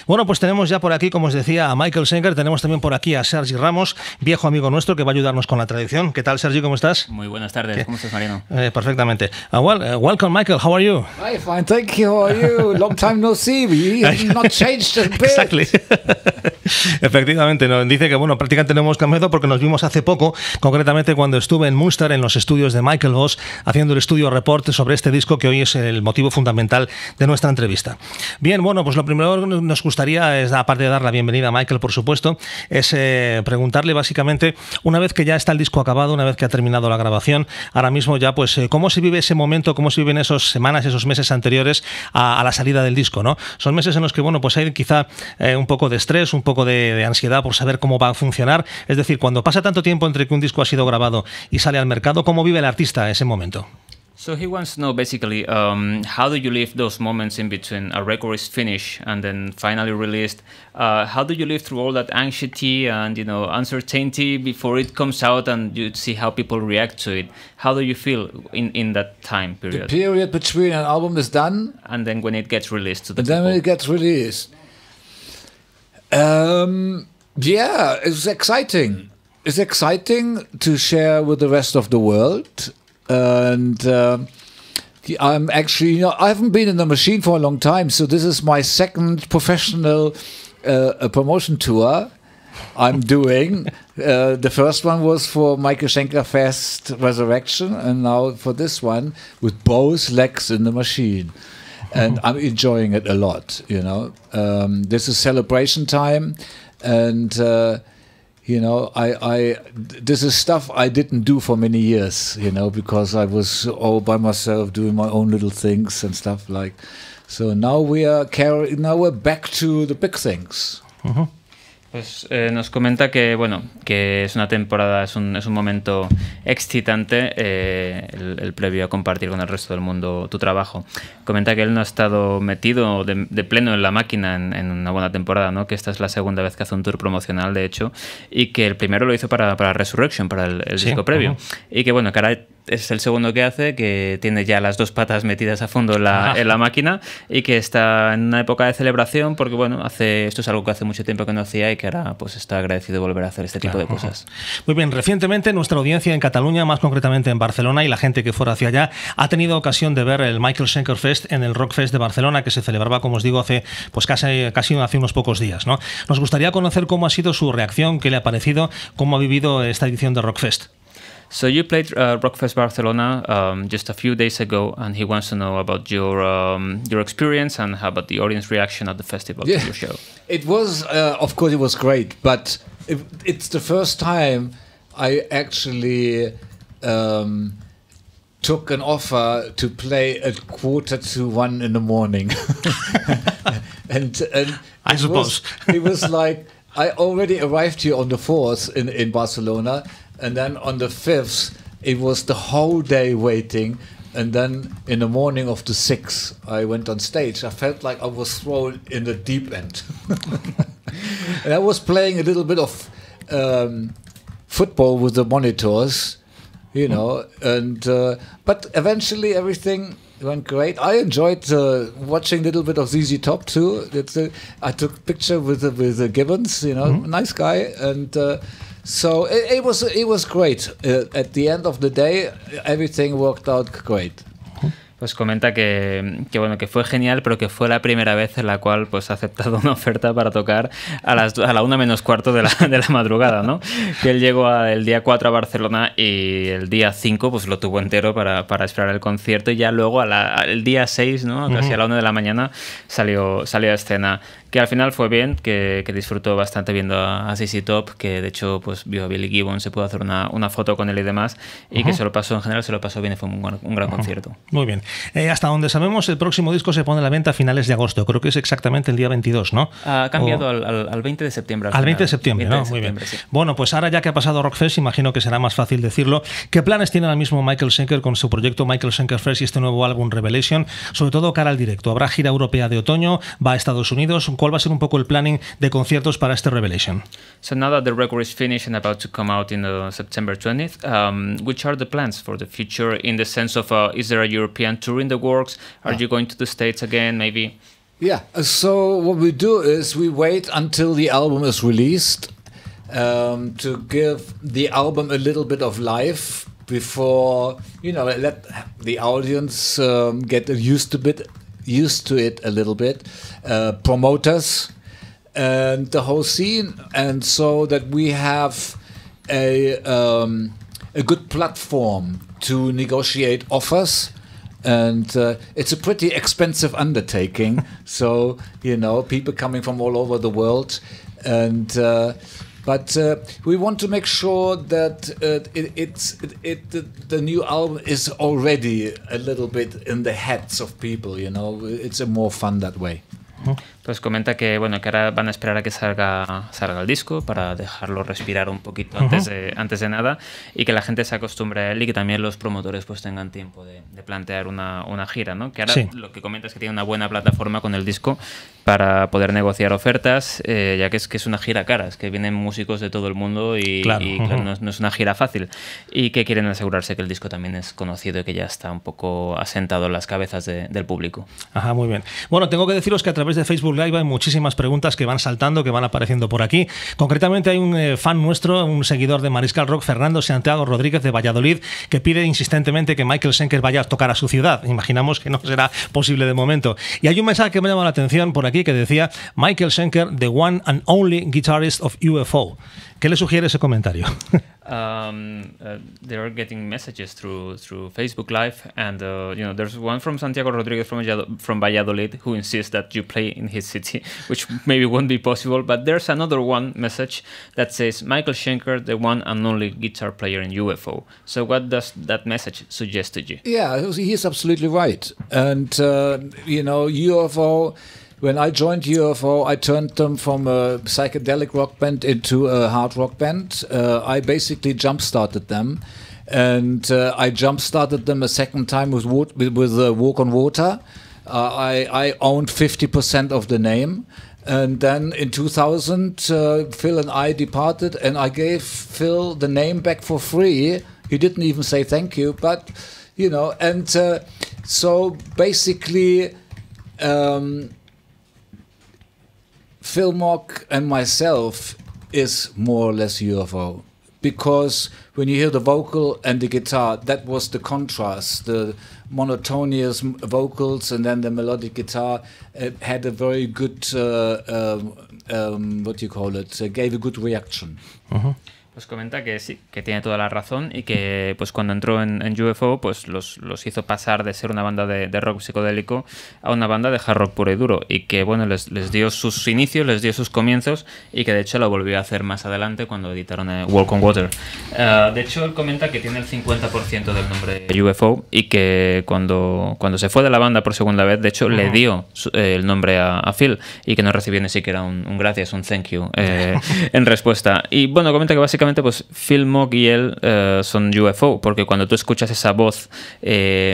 Bueno, pues tenemos ya por aquí, como os decía, a Michael Schenker, tenemos también por aquí a Sergi Ramos, viejo amigo nuestro que va a ayudarnos con la tradición. ¿Qué tal, Sergi? ¿Cómo estás? Muy buenas tardes. ¿Cómo estás, Mariano? Perfectamente. Welcome, Michael. How are you? Hi, fine, thank you. How are you? Long time no see. We have not changed a bit. Exactly. Efectivamente, nos dice que bueno, prácticamente no hemos cambiado porque nos vimos hace poco, concretamente cuando estuve en Munster, en los estudios de Michael Voss, haciendo el estudio report sobre este disco que hoy es el motivo fundamental de nuestra entrevista. Bien, bueno, pues lo primero que nos gustaría es, aparte de dar la bienvenida a Michael, por supuesto, es preguntarle básicamente, una vez que ya está el disco acabado, una vez que ha terminado la grabación, ahora mismo ya, pues, ¿cómo se vive ese momento, cómo se viven esas semanas, esos meses anteriores a la salida del disco, ¿no? Son meses en los que, bueno, pues hay quizá un poco de estrés, un poco de ansiedad por saber cómo va a funcionar. Es decir, cuando pasa tanto tiempo entre que un disco ha sido grabado y sale al mercado, ¿cómo vive el artista ese momento? So he wants to know basically how do you live those moments in between a record is finished and then finally released? How do you live through all that anxiety and uncertainty before it comes out and you see how people react to it? How do you feel in that time period? The period between an album is done and then when it gets released to the people. And then when it gets released. Yeah, it's exciting. It's exciting to share with the rest of the world. And I'm actually, I haven't been in the machine for a long time, so this is my second professional promotion tour I'm doing. The first one was for Michael Schenker Fest Resurrection, and now for this one with both legs in the machine. And I'm enjoying it a lot, This is celebration time, and this is stuff I didn't do for many years, because I was all by myself doing my own little things and stuff like. So now we're back to the big things. Uh-huh. Pues nos comenta que bueno, que es una temporada, es un momento excitante, el previo a compartir con el resto del mundo tu trabajo. Comenta que él no ha estado metido de pleno en la máquina en una buena temporada, ¿no? Que esta es la segunda vez que hace un tour promocional, de hecho, y que el primero lo hizo para Resurrection, para el disco previo. Y que bueno, que ahora es el segundo que hace, que tiene ya las dos patas metidas a fondo en la máquina y que está en una época de celebración porque bueno, esto es algo que hace mucho tiempo que no hacía y que ahora pues está agradecido de volver a hacer este tipo de cosas. Muy bien, recientemente nuestra audiencia en Cataluña, más concretamente en Barcelona, y la gente que fuera hacia allá, ha tenido ocasión de ver el Michael Schenker Fest en el Rock Fest de Barcelona, que se celebraba, como os digo, hace unos pocos días, ¿no? Nos gustaría conocer cómo ha sido su reacción, qué le ha parecido, cómo ha vivido esta edición de Rock Fest. So you played Rockfest Barcelona just a few days ago, and he wants to know about your experience and how about the audience reaction at the festival to your show. It was, of course, it was great, but it's the first time I actually took an offer to play at 1:45 in the morning, and I suppose it was like I already arrived here on the 4th in Barcelona. And then on the 5th, it was the whole day waiting. And then in the morning of the 6th, I went on stage. I felt like I was thrown in the deep end. And I was playing a little bit of football with the monitors, and but eventually everything went great. I enjoyed watching a little bit of ZZ Top too. I took a picture with Gibbons, nice guy, and so it was great. At the end of the day, everything worked out great. Pues comenta que bueno, que fue genial, pero que fue la primera vez en la cual pues ha aceptado una oferta para tocar a la 1:45 de la madrugada, ¿no? Que él llegó el día 4 a Barcelona y el día 5 pues lo tuvo entero para esperar el concierto, y ya luego el día 6, ¿no? Casi a la 1 de la mañana salió a escena. Que al final fue bien, que disfrutó bastante viendo a ZZ Top, que de hecho pues vio a Billy Gibbons, se pudo hacer una foto con él y demás, y que en general se lo pasó bien y fue un gran concierto. Muy bien. Hasta donde sabemos, el próximo disco se pone a la venta a finales de agosto, creo que es exactamente el día 22, ¿no? Ha cambiado al 20 de septiembre. Al 20 de septiembre, ¿no? Muy bien. Sí. Bueno, pues ahora ya que ha pasado Rockfest, imagino que será más fácil decirlo. ¿Qué planes tiene ahora mismo Michael Schenker con su proyecto Michael Schenker Fest y este nuevo álbum Revelation? Sobre todo cara al directo. ¿Habrá gira europea de otoño? ¿Va a Estados Unidos? ¿Cuál va a ser un poco el planning de conciertos para este Revelation? So now that the record is finished and about to come out in September 20th, which are the plans for the future in the sense of is there a European tour in the works? Are you going to the States again, maybe? Yeah, so what we do is we wait until the album is released to give the album a little bit of life before, let the audience get used to it a little bit, promoters and the whole scene, and so that we have a good platform to negotiate offers. And it's a pretty expensive undertaking. So, people coming from all over the world. And but we want to make sure that the new album is already a little bit in the heads of people, It's more fun that way. Pues comenta que bueno, que ahora van a esperar a que salga el disco para dejarlo respirar un poquito antes de nada, y que la gente se acostumbre a él, y que también los promotores pues tengan tiempo de plantear una gira, ¿no? Que ahora sí. Lo que comenta es que tiene una buena plataforma con el disco para poder negociar ofertas, ya que es una gira cara, es que vienen músicos de todo el mundo y claro, no es una gira fácil, y que quieren asegurarse que el disco también es conocido y que ya está un poco asentado en las cabezas del público. Ajá, muy bien. Bueno, tengo que deciros que a través de Facebook Live hay muchísimas preguntas que van saltando, que van apareciendo por aquí. Concretamente hay un fan nuestro, un seguidor de Mariscal Rock, Fernando Santiago Rodríguez de Valladolid, que pide insistentemente que Michael Schenker vaya a tocar a su ciudad. Imaginamos que no será posible de momento. Y hay un mensaje que me llama la atención por aquí que decía: Michael Schenker, the one and only guitarist of UFO. ¿Qué le sugiere ese comentario? They are getting messages through Facebook Live, and there's one from Santiago Rodriguez from Valladolid who insists that you play in his city, which maybe won't be possible. But there's another one message that says Michael Schenker, the one and only guitar player in UFO. So what does that message suggest to you? Yeah, he's absolutely right. And UFO. When I joined UFO, I turned them from a psychedelic rock band into a hard rock band. I basically jump-started them. And I jump-started them a second time with Walk on Water. I owned 50% of the name. And then in 2000, Phil and I departed, and I gave Phil the name back for free. He didn't even say thank you, but, and so basically... Phil Mock and myself is more or less UFO, because when you hear the vocal and the guitar, that was the contrast, the monotonous vocals and then the melodic guitar had a very good, gave a good reaction. Uh-huh. Pues comenta que sí, que tiene toda la razón, y que pues cuando entró en UFO pues los hizo pasar de ser una banda de rock psicodélico a una banda de hard rock puro y duro, y que bueno, les dio sus inicios, les dio sus comienzos, y que de hecho lo volvió a hacer más adelante cuando editaron Walk on Water. De hecho él comenta que tiene el 50% del nombre de UFO, y que cuando se fue de la banda por segunda vez, de hecho le dio el nombre a Phil, y que no recibió ni siquiera un gracias, un thank you en respuesta. Y bueno, comenta que básicamente pues Phil Mock y él son UFO, porque cuando tú escuchas esa voz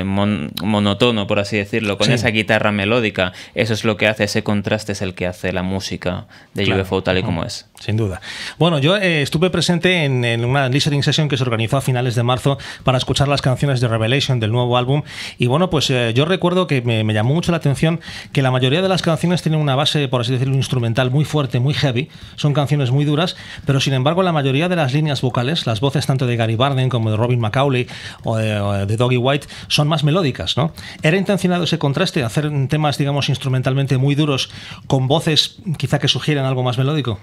monótono, por así decirlo, con esa guitarra melódica, eso es lo que hace, ese contraste es el que hace la música de UFO tal y como es. Sin duda. Bueno, yo estuve presente en una listening session que se organizó a finales de marzo para escuchar las canciones de Revelation del nuevo álbum, y bueno, pues yo recuerdo que me llamó mucho la atención que la mayoría de las canciones tienen una base, por así decirlo, instrumental muy fuerte, muy heavy, son canciones muy duras, pero sin embargo la mayoría de las líneas vocales, las voces tanto de Gary Barden como de Robin McAuley o de Dougie White, son más melódicas, ¿no? ¿Era intencionado ese contraste, hacer temas, digamos, instrumentalmente muy duros con voces quizá que sugieren algo más melódico?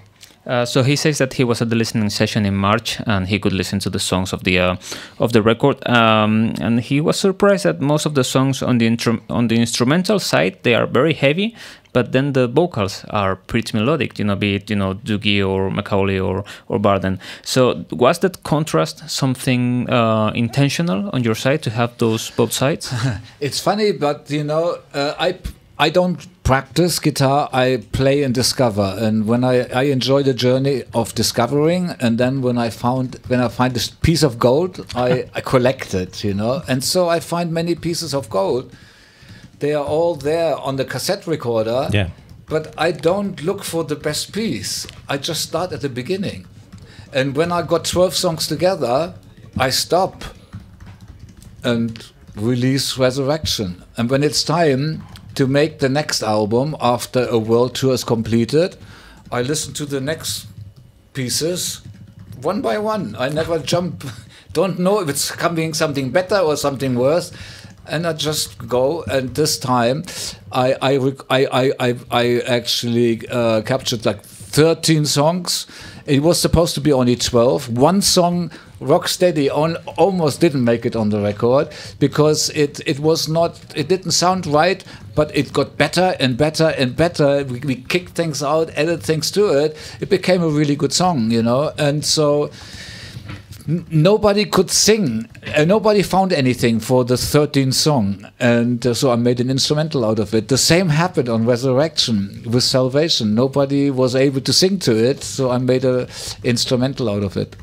So he says that he was at the listening session in March, and he could listen to the songs of the record, and he was surprised that most of the songs on the instrumental side, they are very heavy, but then the vocals are pretty melodic, be it Dougie or McAuley or Barden. So was that contrast something intentional on your side to have those both sides? It's funny, but I don't practice guitar, I play and discover, and when I enjoy the journey of discovering, and then when I find this piece of gold, I collect it, and so I find many pieces of gold. They are all there on the cassette recorder, yeah. But I don't look for the best piece. I just start at the beginning, and when I got 12 songs together, I stop and release Resurrection, and when it's time to make the next album after a world tour is completed. I listen to the next pieces one by one. I never jump, don't know if it's coming something better or something worse. And I just go, and this time I actually captured like 13 songs. It was supposed to be only 12. One song, Rocksteady, almost didn't make it on the record because it didn't sound right, but it got better and better and better. We kicked things out, added things to it. It became a really good song, you know, and so nobody could sing. Nobody found anything for the 13th song, and so I made an instrumental out of it. The same happened on Resurrection with Salvation. Nobody was able to sing to it, so I made an instrumental out of it.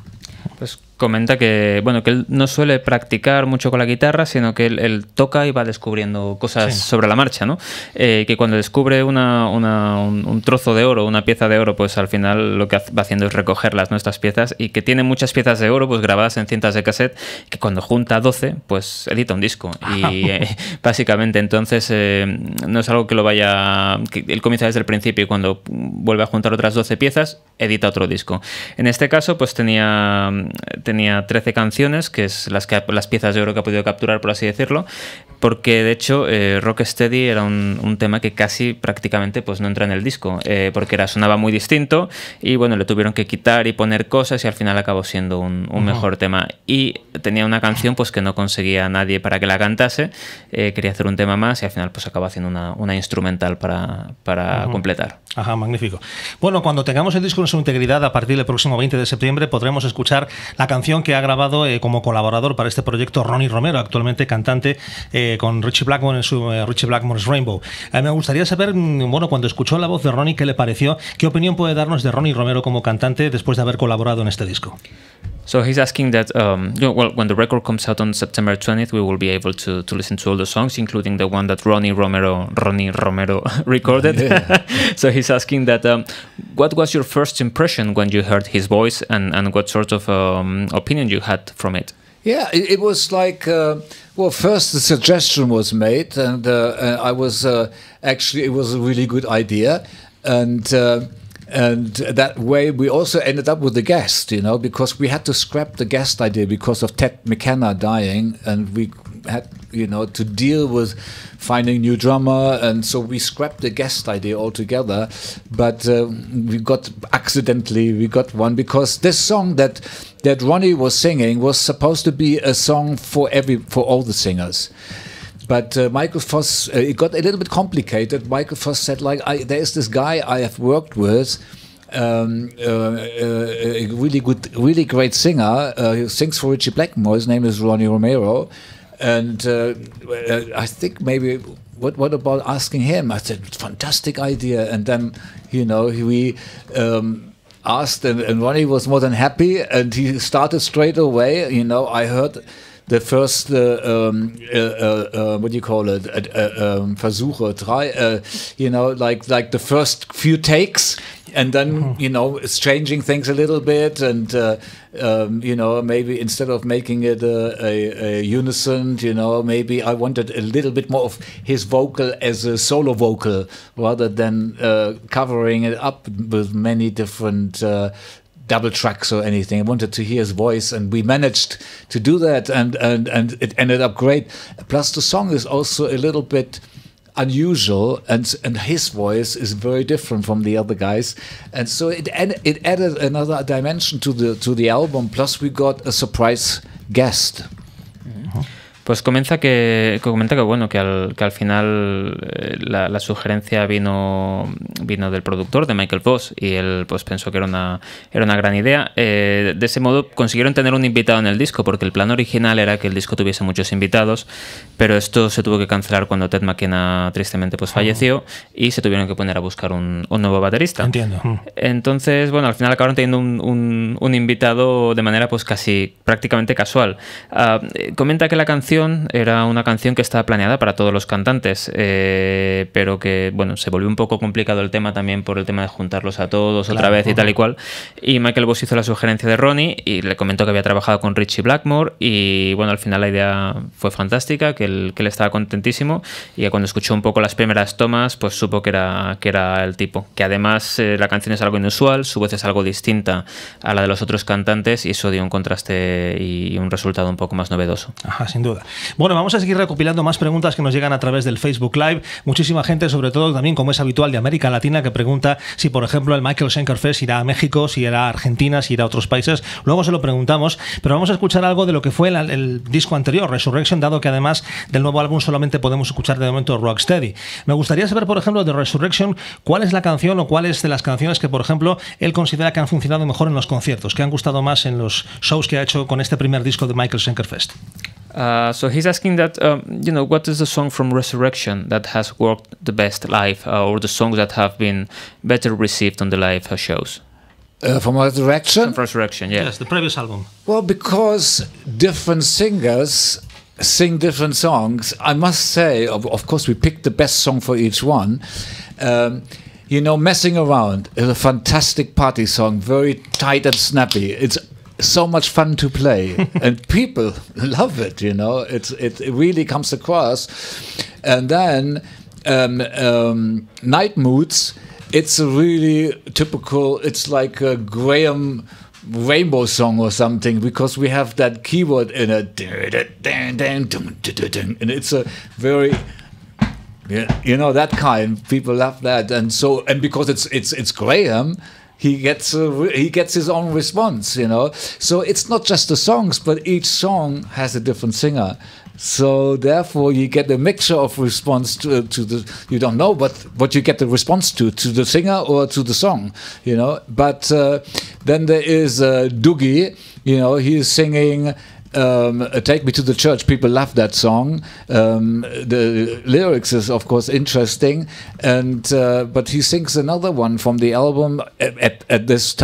Pues comenta que, bueno, que él no suele practicar mucho con la guitarra, sino que él toca y va descubriendo cosas sobre la marcha, ¿no? Que cuando descubre un trozo de oro, una pieza de oro, pues al final lo que va haciendo es recogerlas, ¿no? Estas piezas, y que tiene muchas piezas de oro pues grabadas en cintas de cassette, que cuando junta 12, pues edita un disco. Y básicamente entonces no es algo que lo vaya... que él comienza desde el principio y cuando vuelve a juntar otras 12 piezas, edita otro disco. En este caso, pues tenía 13 canciones, que es las piezas de oro que ha podido capturar, por así decirlo, porque de hecho Rocksteady era un tema que casi prácticamente pues no entra en el disco, porque sonaba muy distinto y bueno, le tuvieron que quitar y poner cosas y al final acabó siendo un mejor tema. Y tenía una canción pues que no conseguía nadie para que la cantase, quería hacer un tema más y al final pues acabó haciendo una instrumental para completar. Ajá, magnífico. Bueno, cuando tengamos el disco en su integridad, a partir del próximo 20 de septiembre, podremos escuchar la canción que ha grabado como colaborador para este proyecto Ronnie Romero, actualmente cantante con Ritchie Blackmore en su Ritchie Blackmore's Rainbow. Me gustaría saber, bueno, cuando escuchó la voz de Ronnie, ¿qué le pareció? ¿Qué opinión puede darnos de Ronnie Romero como cantante después de haber colaborado en este disco? So he's asking that, well, when the record comes out on September 20th, we will be able to listen to all the songs, including the one that Ronnie Romero recorded. Yeah. So he's asking that, what was your first impression when you heard his voice, and what sort of opinion you had from it? Yeah, it was like, well, first the suggestion was made, and I was actually, it was a really good idea, and that way we also ended up with the guest, you know, because we had to scrap the guest idea because of Ted McKenna dying, and we had, you know, to deal with finding new drummer, and so we scrapped the guest idea altogether. But we got one because this song that Ronnie was singing was supposed to be a song for all the singers. But Michael Voss, it got a little bit complicated. Michael Voss said, like, there's this guy I have worked with, a really great singer. He sings for Ritchie Blackmore. His name is Ronnie Romero. And I think maybe, what about asking him? I said, fantastic idea. And then, you know, we asked, and Ronnie was more than happy. And he started straight away. You know, I heard the first, what do you call it? Versuche, try, you know, like the first few takes, and then, you know, it's changing things a little bit, and you know, maybe instead of making it a unison, you know, maybe I wanted a little bit more of his vocal as a solo vocal rather than covering it up with many different double tracks or anything. I wanted to hear his voice, and we managed to do that, and it ended up great. Plus the song is also a little bit unusual, and his voice is very different from the other guys, and so it added another dimension to the album. Plus we got a surprise guest. Pues comenta que bueno, que al final la sugerencia vino del productor, de Michael Voss, y él pues pensó que era una gran idea. De ese modo consiguieron tener un invitado en el disco, porque el plan original era que el disco tuviese muchos invitados, pero esto se tuvo que cancelar cuando Ted McKenna tristemente pues falleció, y se tuvieron que poner a buscar un nuevo baterista. Entiendo. Entonces, bueno, al final acabaron teniendo un invitado de manera pues casi prácticamente casual. Comenta que la canción canción era una canción que estaba planeada para todos los cantantes, pero que, bueno, se volvió un poco complicado el tema también por el tema de juntarlos a todos otra vez y tal y cual. Y Michael Voss hizo la sugerencia de Ronnie y le comentó que había trabajado con Ritchie Blackmore y, bueno, al final la idea fue fantástica, que él estaba contentísimo y que cuando escuchó un poco las primeras tomas, pues supo que era el tipo. Que además la canción es algo inusual, su voz es algo distinta a la de los otros cantantes y eso dio un contraste y un resultado un poco más novedoso. Ajá, sin duda. Bueno, vamos a seguir recopilando más preguntas que nos llegan a través del Facebook Live. Muchísima gente, sobre todo también, como es habitual, de América Latina, que pregunta si, por ejemplo, el Michael Schenker Fest irá a México, si irá a Argentina, si irá a otros países. Luego se lo preguntamos, pero vamos a escuchar algo de lo que fue el disco anterior, Resurrection, dado que además del nuevo álbum solamente podemos escuchar de momento Rocksteady. Me gustaría saber, por ejemplo, de Resurrection, cuál es la canción o cuáles de las canciones que, por ejemplo, él considera que han funcionado mejor en los conciertos, que han gustado más en los shows que ha hecho con este primer disco de Michael Schenker Fest. So he's asking that, what is the song from Resurrection that has worked the best live, or the songs that have been better received on the live shows? From Resurrection? From Resurrection, yeah. Yes, the previous album. Well, because different singers sing different songs, I must say, of course, we picked the best song for each one. Messing Around is a fantastic party song, very tight and snappy. It's so much fun to play, and people love it. It really comes across. And then Night Moods, it's a really typical. It's like a Graham Rainbow song or something, because we have that keyboard in it, and it's a very, that kind. People love that, and because it's Graham. He gets his own response, So it's not just the songs, but each song has a different singer. So therefore, you get a mixture of response to the. You don't know, but what you get the response to the singer or to the song, But then there is Doogie. He is singing. Take Me to the Church. People love that song. The lyrics is, of course, interesting, but he sings another one from the album at this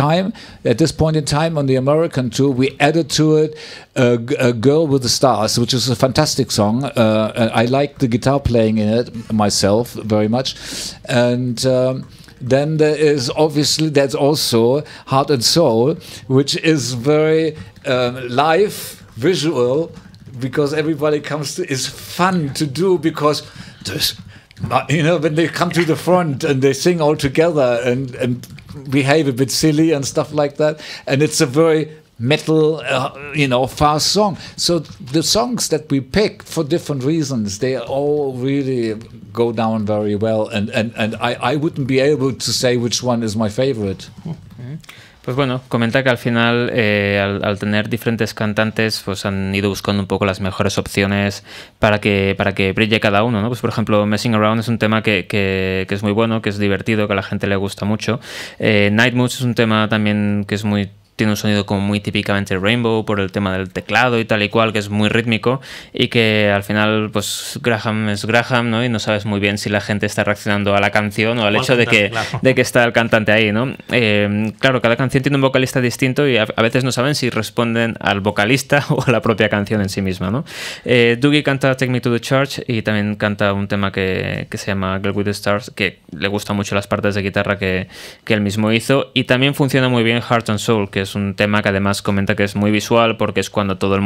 point in time on the American tour. We added to it a Girl with the Stars, which is a fantastic song. I like the guitar playing in it myself very much, and. Then there's also Heart and Soul, which is very live, visual, because everybody is fun to do, because when they come to the front and they sing all together and behave a bit silly and stuff like that, and it's a very metal, fast song. So the songs that we pick for different reasons, they all really go down very well, and I wouldn't be able to say which one is my favorite. Pues bueno, comenta que al final, al tener diferentes cantantes, pues han ido buscando un poco las mejores opciones para que brille cada uno, ¿no? Pues por ejemplo, Messing Around es un tema que es muy bueno, que es divertido, que a la gente le gusta mucho. Night Moods es un tema también que tiene un sonido como muy típicamente Rainbow por el tema del teclado y tal y cual, que es muy rítmico y que al final, pues Graham es Graham, ¿no? Y no sabes muy bien si la gente está reaccionando a la canción o al hecho de que está el cantante ahí, ¿no? Claro, cada canción tiene un vocalista distinto y a veces no saben si responden al vocalista o a la propia canción en sí misma, ¿no? Doogie canta Take Me to the Church y también canta un tema que se llama Girl with the Stars, que le gustan mucho las partes de guitarra que él mismo hizo, y también funciona muy bien Heart and Soul, que es un tema que además comenta que es muy visual, porque es cuando todos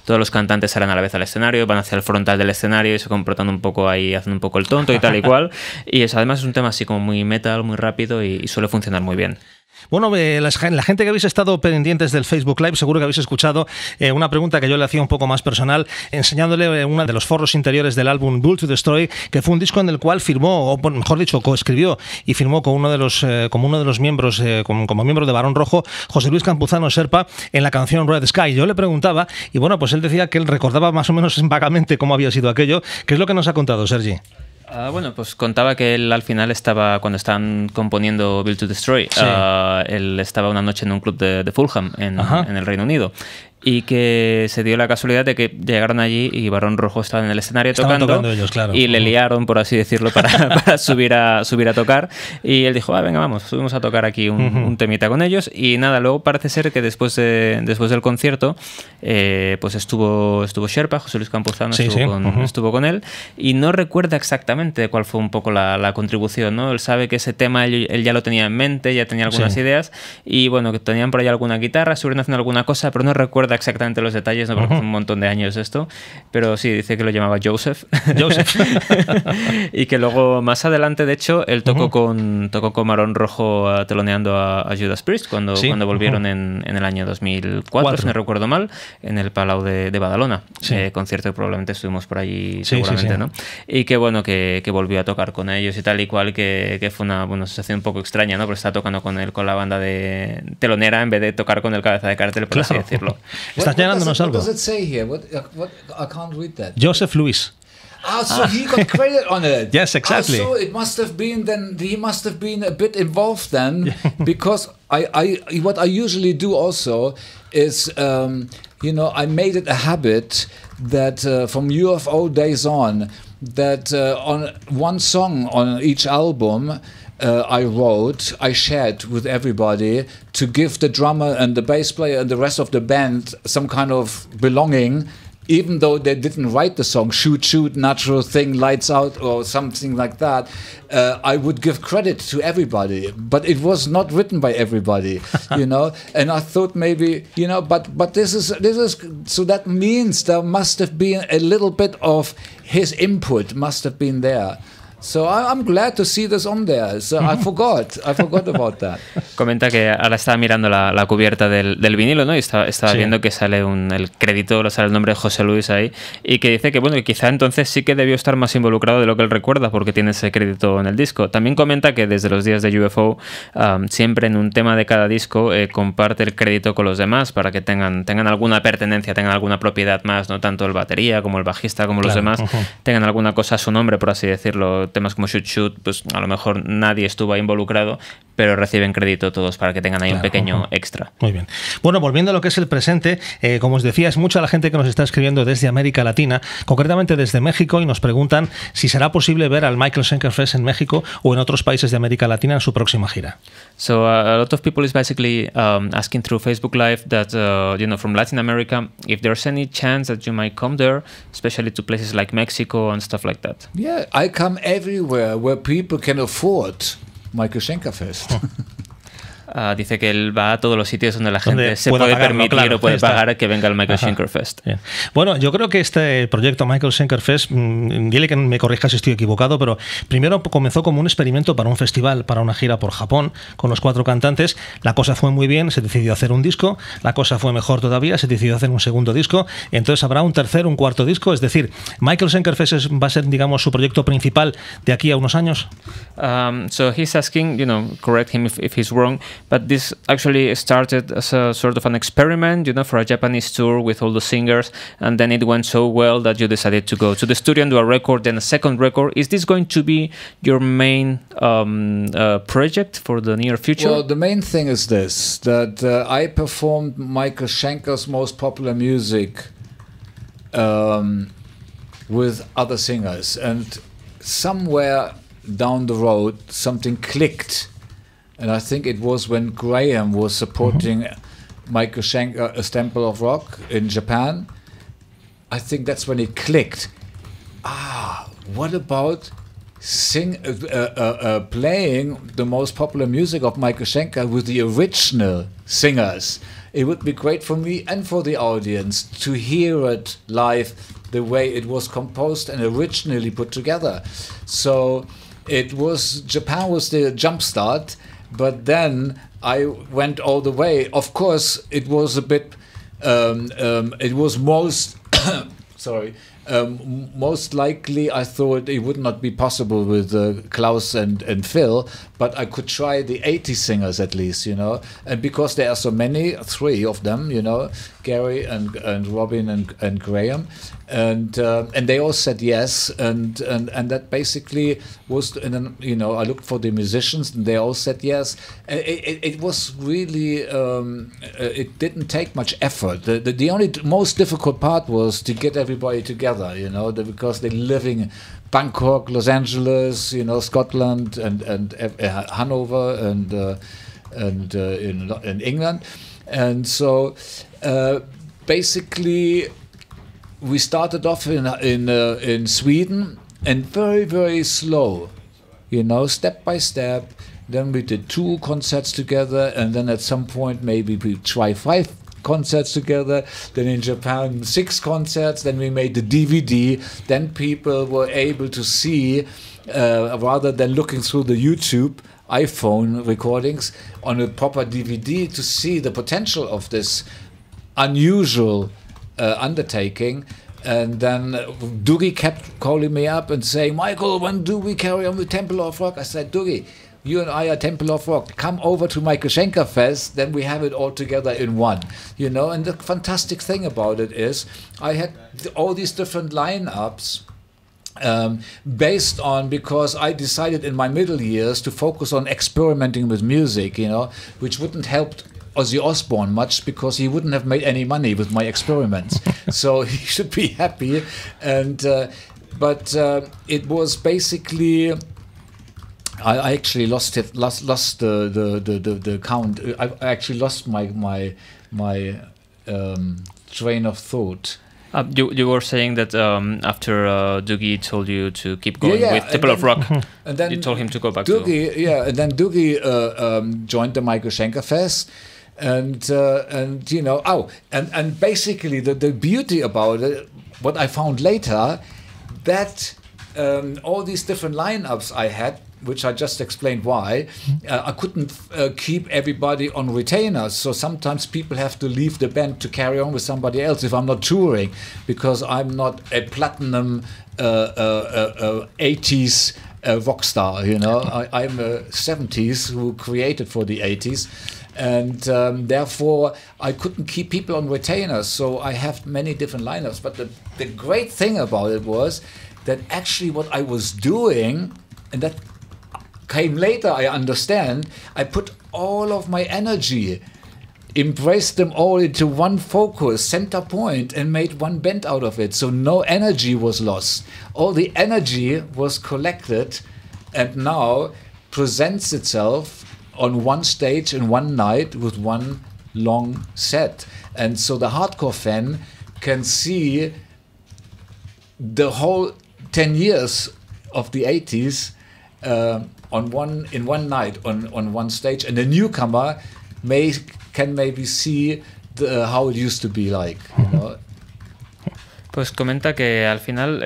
los cantantes salen a la vez al escenario, van hacia el frontal del escenario y se comportan un poco ahí, hacen un poco el tonto y tal y cual, y además es un tema así como muy metal, muy rápido y suele funcionar muy bien. Bueno, la gente que habéis estado pendientes del Facebook Live, seguro que habéis escuchado una pregunta que yo le hacía un poco más personal, enseñándole uno de los forros interiores del álbum Built to Destroy, que fue un disco en el cual firmó, o mejor dicho, coescribió y firmó con uno de los miembros, como miembro de Barón Rojo, José Luis Campuzano Serpa, en la canción Red Sky. Yo le preguntaba, y bueno, pues él decía que él recordaba más o menos vagamente cómo había sido aquello. ¿Qué es lo que nos ha contado, Sergi? Bueno, pues contaba que él al final cuando estaban componiendo Built to Destroy, él estaba una noche en un club de Fulham, en el Reino Unido. y que se dio la casualidad de que llegaron allí y Barón Rojo estaba en el escenario tocando ellos, claro. y le liaron, por así decirlo, para subir a tocar, y él dijo, venga, vamos, subimos a tocar aquí un temita con ellos, y nada, luego parece ser que después del concierto pues estuvo Sherpa, José Luis Campuzano, estuvo con él, y no recuerda exactamente cuál fue un poco la contribución, ¿no? Él sabe que ese tema él ya lo tenía en mente, ya tenía algunas ideas, y bueno, que tenían por ahí alguna guitarra, estuvieron haciendo alguna cosa, pero no recuerda exactamente los detalles, ¿no? Porque hace un montón de años esto, pero sí, dice que lo llamaba Joseph. Y que luego más adelante, de hecho, él tocó con Barón Rojo teloneando a Judas Priest cuando volvieron en el año 2004, si no recuerdo mal, en el Palau de Badalona, concierto que probablemente estuvimos por allí seguramente, ¿no? Y que bueno, que volvió a tocar con ellos y tal y cual, que fue una sensación un poco extraña, ¿no? Porque estaba tocando con la banda de telonera en vez de tocar con el cabeza de cartel, por así decirlo. Estás llenándonos algo. What does it say here? I can't read that. Joseph Luis. So he got credit on it. Yes, exactly. So it must have been then. He must have been a bit involved then, because what I usually do also is, I made it a habit that from UFO days on, that on one song on each album. I shared with everybody to give the drummer and the bass player and the rest of the band some kind of belonging, even though they didn't write the song, shoot, shoot, natural thing, lights out, or something like that. I would give credit to everybody, but it was not written by everybody, And I thought maybe, but this is, so that means there must have been a little bit of his input must have been there. So I'm glad to see this on there. So I forgot about that. Comenta que ahora estaba mirando la cubierta del vinilo, ¿no? Y estaba viendo que sale el crédito, sale el nombre de José Luis ahí, y que dice que bueno, que quizá entonces sí que debió estar más involucrado de lo que él recuerda, porque tiene ese crédito en el disco. También comenta que desde los días de UFO siempre en un tema de cada disco comparte el crédito con los demás para que tengan alguna pertenencia, tengan alguna propiedad más, no tanto el batería como el bajista como los demás, tengan alguna cosa a su nombre, por así decirlo. Temas como Shoot Shoot, pues a lo mejor nadie estuvo ahí involucrado, pero reciben crédito todos para que tengan ahí un pequeño extra. Muy bien. Bueno, volviendo a lo que es el presente, como os decía, es mucha la gente que nos está escribiendo desde América Latina, concretamente desde México, y nos preguntan si será posible ver al Michael Schenker Fest en México o en otros países de América Latina en su próxima gira. So a lot of people is basically asking through Facebook Live that, from Latin America, if there's any chance that you might come there, especially to places like Mexico and stuff like that. Yeah, I come everywhere where people can afford Michael Schenker Fest. Dice que él va a todos los sitios donde la gente se puede permitir o puede pagar que venga el Michael Schenker Fest. Bien. Bueno, yo creo que este proyecto Michael Schenker Fest, dile que me corrija si estoy equivocado, pero primero comenzó como un experimento para un festival, para una gira por Japón, con los 4 cantantes. La cosa fue muy bien, se decidió hacer un disco. La cosa fue mejor todavía, se decidió hacer un segundo disco. Entonces habrá un tercer, un cuarto disco. Es decir, Michael Schenker Fest va a ser, digamos, su proyecto principal de aquí a unos años. So he's asking, correct him if he's wrong, but this actually started as a sort of an experiment, for a Japanese tour with all the singers, and then it went so well that you decided to go to the studio and do a record, then a second record. Is this going to be your main project for the near future? Well, the main thing is this, that I performed Michael Schenker's most popular music with other singers, and somewhere down the road something clicked. And I think it was when Graham was supporting Michael Schenker, A Temple of Rock in Japan. I think that's when it clicked. What about playing the most popular music of Michael Schenker with the original singers? It would be great for me and for the audience to hear it live the way it was composed and originally put together. So Japan was the jumpstart. But then I went all the way. Of course, it was a bit. It was most. Sorry. Most likely, I thought it would not be possible with Klaus and Phil. but I could try the 80s singers at least, you know. And because there are so many, 3 of them, you know, Gary and Robin and Graham, and they all said yes, and that basically was, and then, you know, I looked for the musicians, and they all said yes. It was really, it didn't take much effort. The only most difficult part was to get everybody together, you know, because they're living Bangkok, Los Angeles, you know, Scotland, and Hanover, and in England, and so basically we started off in Sweden, and very, very slow, you know, step by step. Then we did 2 concerts together, and then at some point maybe we try 5 concerts together. Then in Japan 6 concerts. Then we made the DVD. Then people were able to see, rather than looking through the YouTube iPhone recordings, on a proper DVD, to see the potential of this unusual undertaking. And then Doogie kept calling me up and saying, Michael, when do we carry on with Temple of Rock? I said, Doogie, you and I are Temple of Rock. Come over to Michael Schenker Fest, then we have it all together in one. You know, and the fantastic thing about it is I had all these different lineups based on, because I decided in my middle years to focus on experimenting with music, you know, which wouldn't help Ozzy Osbourne much, because he wouldn't have made any money with my experiments. So he should be happy. And but it was basically, I actually lost the count. I actually lost my train of thought. You were saying that after Doogie told you to keep going with Temple of Rock, and then you told him to go back Doogie, to... and then Doogie joined the Michael Schenker Fest, and you know, and basically the beauty about it, what I found later, that all these different lineups I had, which I just explained why, I couldn't keep everybody on retainers. So sometimes people have to leave the band to carry on with somebody else if I'm not touring, because I'm not a platinum 80s rock star, you know. I'm a 70s who created for the 80s. And therefore, I couldn't keep people on retainers. So I have many different lineups. But the great thing about it was that actually what I was doing, and that came later, I understand, I put all of my energy, embraced them all into one focus, center point, and made one band out of it. So no energy was lost. All the energy was collected and now presents itself on one stage in one night with one long set. And so the hardcore fan can see the whole 10 years of the 80s in one night on one stage, and the newcomer can maybe see how it used to be like, you know. Pues comenta que al final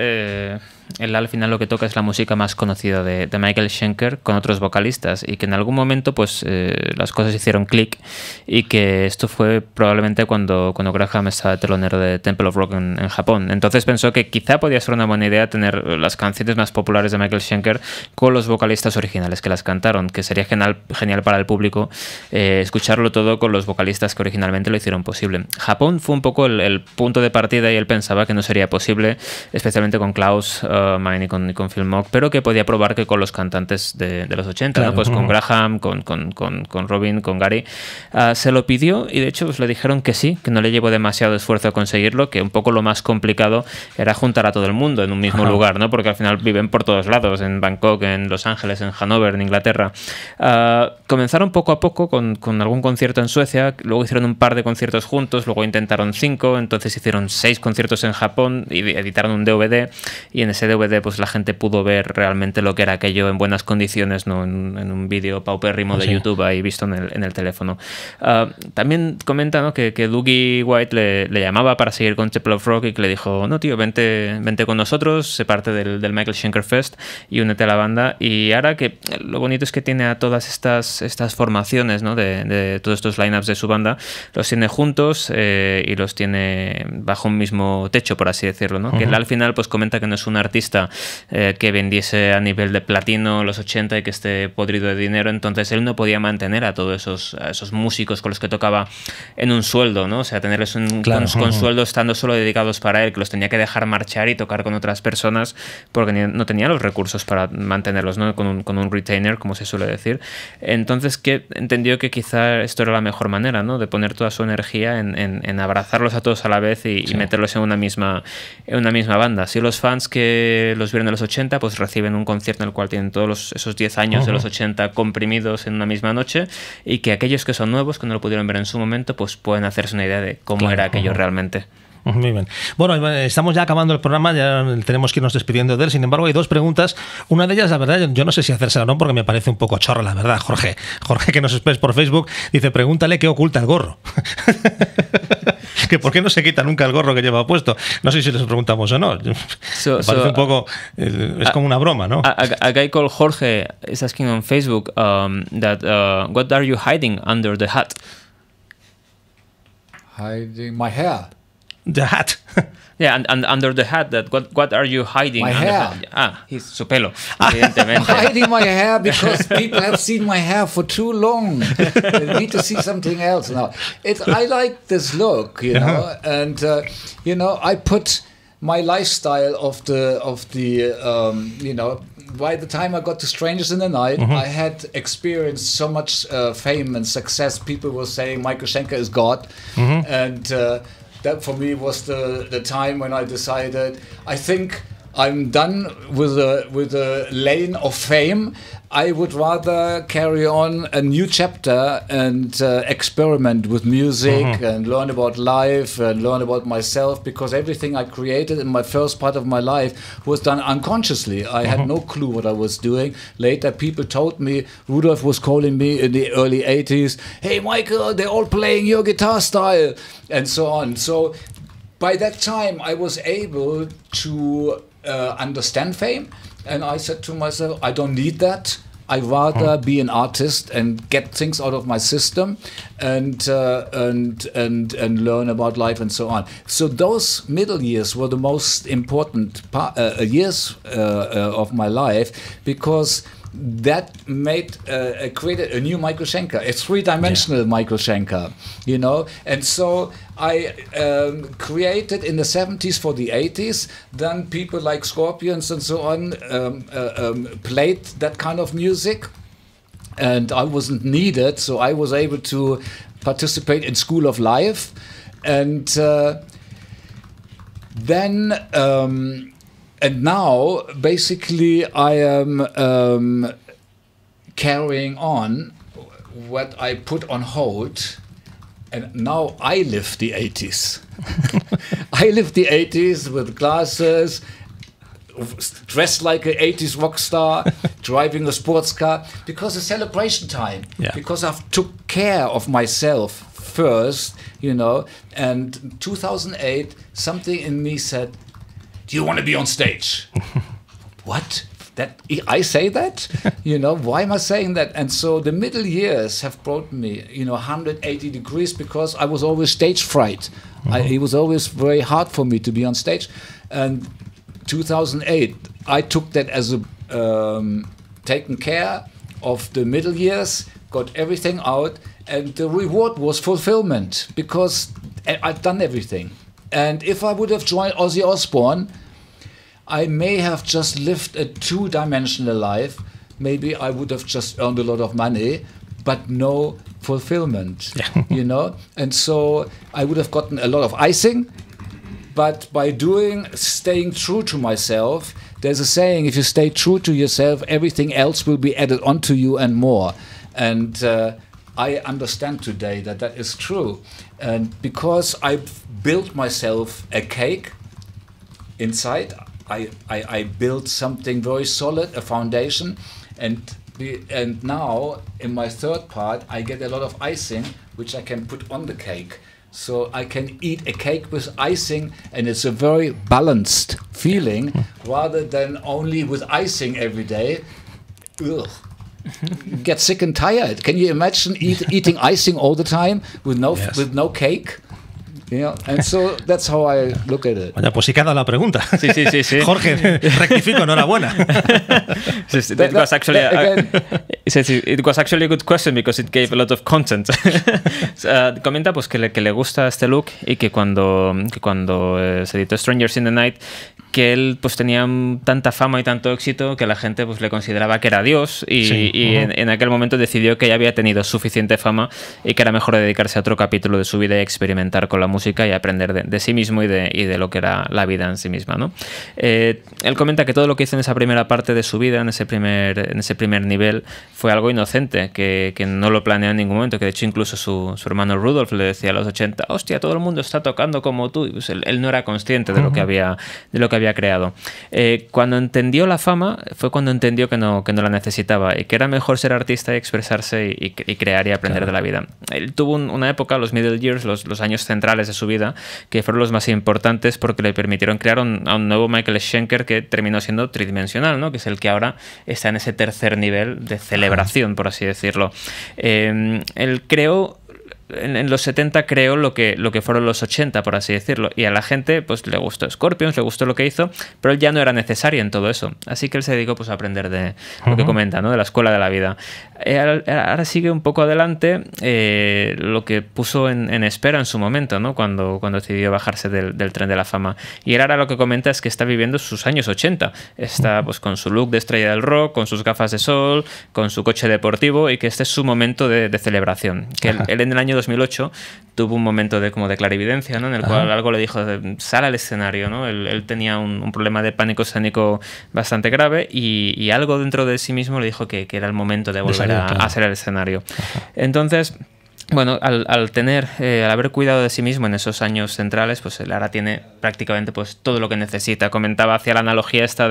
él al final lo que toca es la música más conocida de Michael Schenker con otros vocalistas, y que en algún momento pues las cosas hicieron clic, y que esto fue probablemente cuando Graham estaba telonero de Temple of Rock en Japón. Entonces pensó que quizá podía ser una buena idea tener las canciones más populares de Michael Schenker con los vocalistas originales que las cantaron, que sería genial para el público escucharlo todo con los vocalistas que originalmente lo hicieron posible. Japón fue un poco el punto de partida, y él pensaba que no sería posible, especialmente con Klaus Meine y con Phil Mogg, pero que podía probar que con los cantantes de los 80, claro, ¿no? Pues con Graham, con Robin, con Gary, se lo pidió, y de hecho pues le dijeron que sí, que no le llevó demasiado esfuerzo a conseguirlo, que un poco lo más complicado era juntar a todo el mundo en un mismo lugar, ¿no? Porque al final viven por todos lados, en Bangkok, en Los Ángeles, en Hannover, en Inglaterra. Comenzaron poco a poco con algún concierto en Suecia, luego hicieron un par de conciertos juntos, luego intentaron 5, entonces hicieron 6 conciertos en Japón y editaron un DVD, y en ese DVD pues la gente pudo ver realmente lo que era aquello en buenas condiciones, no en un vídeo paupérrimo de YouTube ahí visto en el teléfono. También comenta, ¿no?, que Dougie White le llamaba para seguir con Temple of Rock, y que le dijo, no tío, vente con nosotros, sé parte del Michael Schenker Fest y únete a la banda. Y ahora que lo bonito es que tiene a todas estas formaciones, ¿no?, de todos estos lineups de su banda, los tiene juntos y los tiene bajo un mismo techo, nicho, por así decirlo, ¿no? Que él al final pues comenta que no es un artista que vendiese a nivel de platino en los 80 y que esté podrido de dinero, entonces él no podía mantener a todos esos músicos con los que tocaba en un sueldo, ¿no? O sea, tenerles con sueldo estando solo dedicados para él, que los tenía que dejar marchar y tocar con otras personas porque no tenía los recursos para mantenerlos, ¿no? Con un retainer, como se suele decir. Entonces, que entendió que quizá esto era la mejor manera, ¿no? De poner toda su energía en abrazarlos a todos a la vez y meterlos en una misma banda. Así los fans que los vieron en los 80 pues reciben un concierto en el cual tienen todos esos 10 años de los 80 comprimidos en una misma noche, y que aquellos que son nuevos, que no lo pudieron ver en su momento, pues pueden hacerse una idea de cómo era aquello realmente. Muy bien. Bueno, estamos ya acabando el programa, ya tenemos que irnos despidiendo de él. Sin embargo, hay dos preguntas. Una de ellas, la verdad, yo no sé si hacérsela o no, porque me parece un poco chorra, la verdad. Jorge, que nos esperes por Facebook, dice, pregúntale qué oculta el gorro. Que por qué no se quita nunca el gorro que lleva puesto. No sé si les preguntamos o no. Me parece un poco... es como una broma, ¿no? A guy called Jorge is asking on Facebook what are you hiding under the hat? Hiding my hair. The hat. Yeah, and under the hat, what are you hiding? My hair. Su pelo, evidentemente. I'm hiding my hair because people have seen my hair for too long. They need to see something else now. I like this look, you know, and you know, I put my lifestyle of the you know. By the time I got to Strangers in the Night, I had experienced so much fame and success. People were saying Michael Schenker is God, and that for me was the time when I decided, I think I'm done with a lane of fame. I would rather carry on a new chapter and experiment with music and learn about life and learn about myself, because everything I created in my first part of my life was done unconsciously. I had no clue what I was doing. Later, people told me, Rudolf was calling me in the early 80s, hey, Michael, they're all playing your guitar style, and so on. So by that time, I was able to understand fame. And I said to myself, I don't need that. I rather be an artist and get things out of my system, and learn about life and so on. So those middle years were the most important years of my life, because that created a new Michael Schenker, a three-dimensional Michael Schenker, you know. And so I created in the 70s for the 80s. Then people like Scorpions and so on played that kind of music, and I wasn't needed, so I was able to participate in School of Life, and then. And now, basically, I am carrying on what I put on hold, and now I live the 80s. I live the 80s with glasses, dressed like an 80s rock star, driving a sports car, because it's celebration time. Yeah. Because I've took care of myself first, you know. And 2008, something in me said, do you want to be on stage? What? That I say that? You know, why am I saying that? And so the middle years have brought me, you know, 180 degrees, because I was always stage fright. It was always very hard for me to be on stage. And 2008, I took that as a taken care of the middle years, got everything out, and the reward was fulfillment, because I'd done everything. And if I would have joined Ozzy Osbourne, I may have just lived a two-dimensional life. Maybe I would have just earned a lot of money, but no fulfillment, you know? And so I would have gotten a lot of icing, but by staying true to myself, there's a saying, if you stay true to yourself, everything else will be added onto you and more. And I understand today that that is true. And because I built myself a cake inside, I built something very solid, a foundation, and now in my third part I get a lot of icing which I can put on the cake. So I can eat a cake with icing, and it's a very balanced feeling, rather than only with icing every day. Ugh. Get sick and tired. Can you imagine eating icing all the time with no cake? And so that's how I look at it. Vaya, pues sí que ha dado la pregunta. Sí. Jorge, rectifico, enhorabuena. It was actually a good question because it gave a lot of content. Comenta pues que le gusta este look y que cuando se editó Strangers in the Night, que él pues tenía tanta fama y tanto éxito que la gente pues le consideraba que era Dios y en aquel momento decidió que ya había tenido suficiente fama y que era mejor dedicarse a otro capítulo de su vida y experimentar con la música y aprender de sí mismo y de lo que era la vida en sí misma, ¿no? Él comenta que todo lo que hizo en esa primera parte de su vida, en ese primer nivel, fue algo inocente, que no lo planeó en ningún momento, que de hecho incluso su hermano Rudolf le decía a los 80, hostia, todo el mundo está tocando como tú, y pues él no era consciente de lo que había creado. Cuando entendió la fama fue cuando entendió que no la necesitaba y que era mejor ser artista y expresarse y crear y aprender de la vida. Él tuvo una época, los middle years, los años centrales de su vida, que fueron los más importantes porque le permitieron crear a un nuevo Michael Schenker que terminó siendo tridimensional, ¿no? Que es el que ahora está en ese tercer nivel de celebración, por así decirlo. Él creó en los 70 creó lo que fueron los 80, por así decirlo, y a la gente pues le gustó Scorpions, le gustó lo que hizo, pero él ya no era necesario en todo eso, así que él se dedicó pues a aprender de lo que comenta, ¿no? De la escuela de la vida. Ahora sigue un poco adelante lo que puso en espera en su momento, ¿no? Cuando decidió bajarse del tren de la fama, y él ahora lo que comenta es que está viviendo sus años 80, está pues con su look de estrella del rock, con sus gafas de sol, con su coche deportivo, y que este es su momento de celebración, que él en el año 2008 tuvo un momento de clarividencia, ¿no? En el cual algo le dijo, sal al escenario, ¿no? Él tenía un problema de pánico escénico bastante grave y algo dentro de sí mismo le dijo que era el momento de volver a salir al escenario. Entonces, bueno, al haber cuidado de sí mismo en esos años centrales, pues él ahora tiene prácticamente pues todo lo que necesita. Comentaba hacia la analogía esta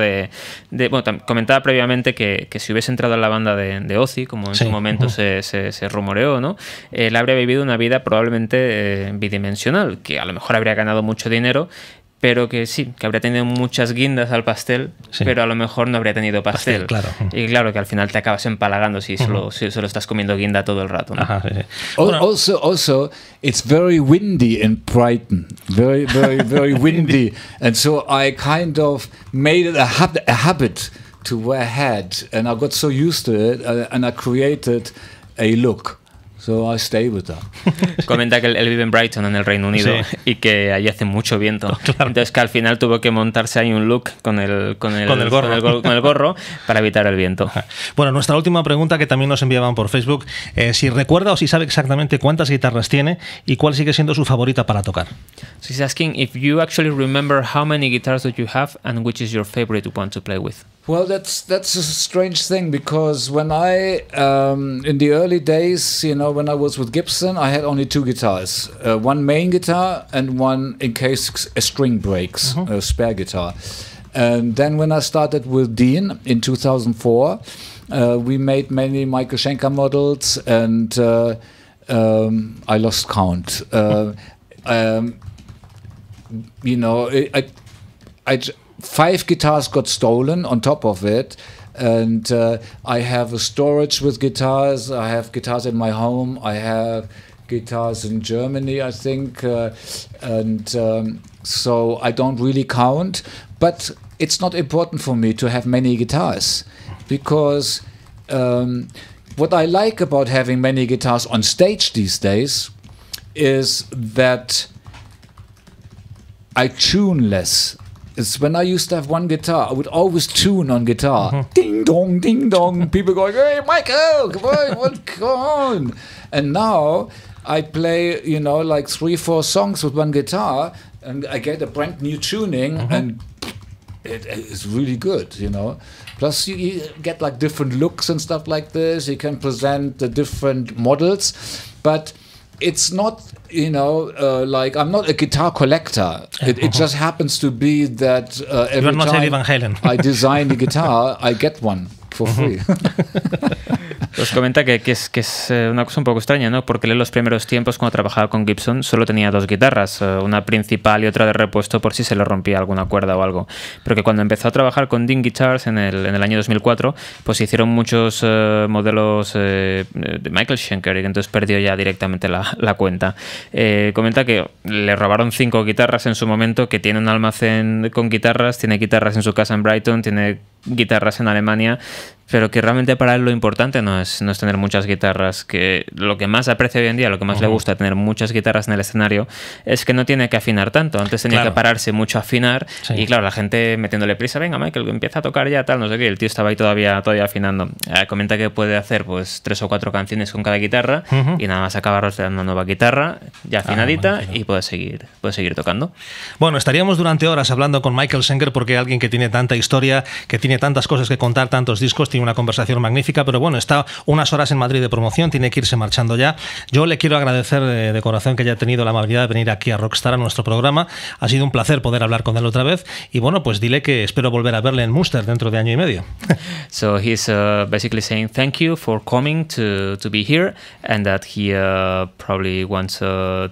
comentaba previamente que si hubiese entrado en la banda de Ozzy, como en su momento se rumoreó, ¿no? Él habría vivido una vida probablemente bidimensional, que a lo mejor habría ganado mucho dinero, pero que sí, que habría tenido muchas guindas al pastel, pero a lo mejor no habría tenido pastel. Claro. Y claro, que al final te acabas empalagando si solo estás comiendo guinda todo el rato, ¿no? Also, it's very windy in Brighton. Very, very, very windy. And so I kind of made it a habit to wear hat, and I got so used to it, and I created a look. So I stay with that. Comenta que él vive en Brighton, en el Reino Unido, y que allí hace mucho viento. Claro. Entonces que al final tuvo que montarse ahí un look con el gorro para evitar el viento. Bueno, nuestra última pregunta, que también nos enviaban por Facebook, si recuerda o si sabe exactamente cuántas guitarras tiene y cuál sigue siendo su favorita para tocar. So he's asking if you actually remember how many guitars that you have and which is your favorite one to play with. Well, that's a strange thing, because when I in the early days, when I was with Gibson, I had only two guitars, one main guitar and one in case a string breaks, a spare guitar. And then when I started with Dean in 2004, we made many Michael Schenker models, and I lost count. I 5 guitars got stolen on top of it, and I have a storage with guitars. I have guitars in my home. I have guitars in Germany, I think, so I don't really count. But it's not important for me to have many guitars, because what I like about having many guitars on stage these days is that I tune less. It's when I used to have one guitar, I would always tune on guitar. Ding dong, ding dong. People going, hey, Michael, come on. And now I play, like 3-4 songs with one guitar, and I get a brand new tuning, and it's really good, Plus you get like different looks and stuff like this. You can present the different models, but it's not, like I'm not a guitar collector. It just happens to be that every time Van Halen. I design the guitar, I get one for free. Os comenta que es una cosa un poco extraña, ¿no? Porque él en los primeros tiempos, cuando trabajaba con Gibson, solo tenía 2 guitarras, una principal y otra de repuesto por si se le rompía alguna cuerda o algo. Pero que cuando empezó a trabajar con Dean Guitars en el año 2004, pues hicieron muchos modelos de Michael Schenker, y entonces perdió ya directamente la cuenta. Comenta que le robaron 5 guitarras en su momento, que tiene un almacén con guitarras, tiene guitarras en su casa en Brighton, tiene guitarras en Alemania, pero que realmente para él lo importante no es tener muchas guitarras, que lo que más aprecia hoy en día, lo que más le gusta tener muchas guitarras en el escenario, es que no tiene que afinar tanto. Antes tenía que pararse mucho a afinar, y claro, la gente metiéndole prisa, venga Michael, empieza a tocar ya, tal, no sé qué, el tío estaba ahí todavía afinando. Comenta que puede hacer pues 3 o 4 canciones con cada guitarra, y nada más acabar una nueva guitarra ya afinadita, y puede seguir tocando. Bueno, estaríamos durante horas hablando con Michael Schenker, porque alguien que tiene tanta historia, que tiene tantas cosas que contar, tantos discos, tiene una conversación magnífica, pero bueno, está unas horas en Madrid de promoción, tiene que irse marchando ya. Yo le quiero agradecer de corazón que haya tenido la amabilidad de venir aquí a Rockstar, a nuestro programa. Ha sido un placer poder hablar con él otra vez, y bueno, pues dile que espero volver a verle en Munster dentro de año y medio. So he's basically saying thank you for coming to be here, and that he probably wants to,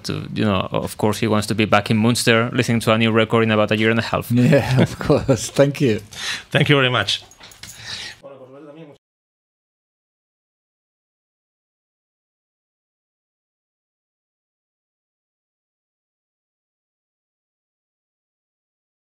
of course he wants to be back in Munster listening to a new record in about a year and a half. Yeah, of course. Thank you. Thank you very much.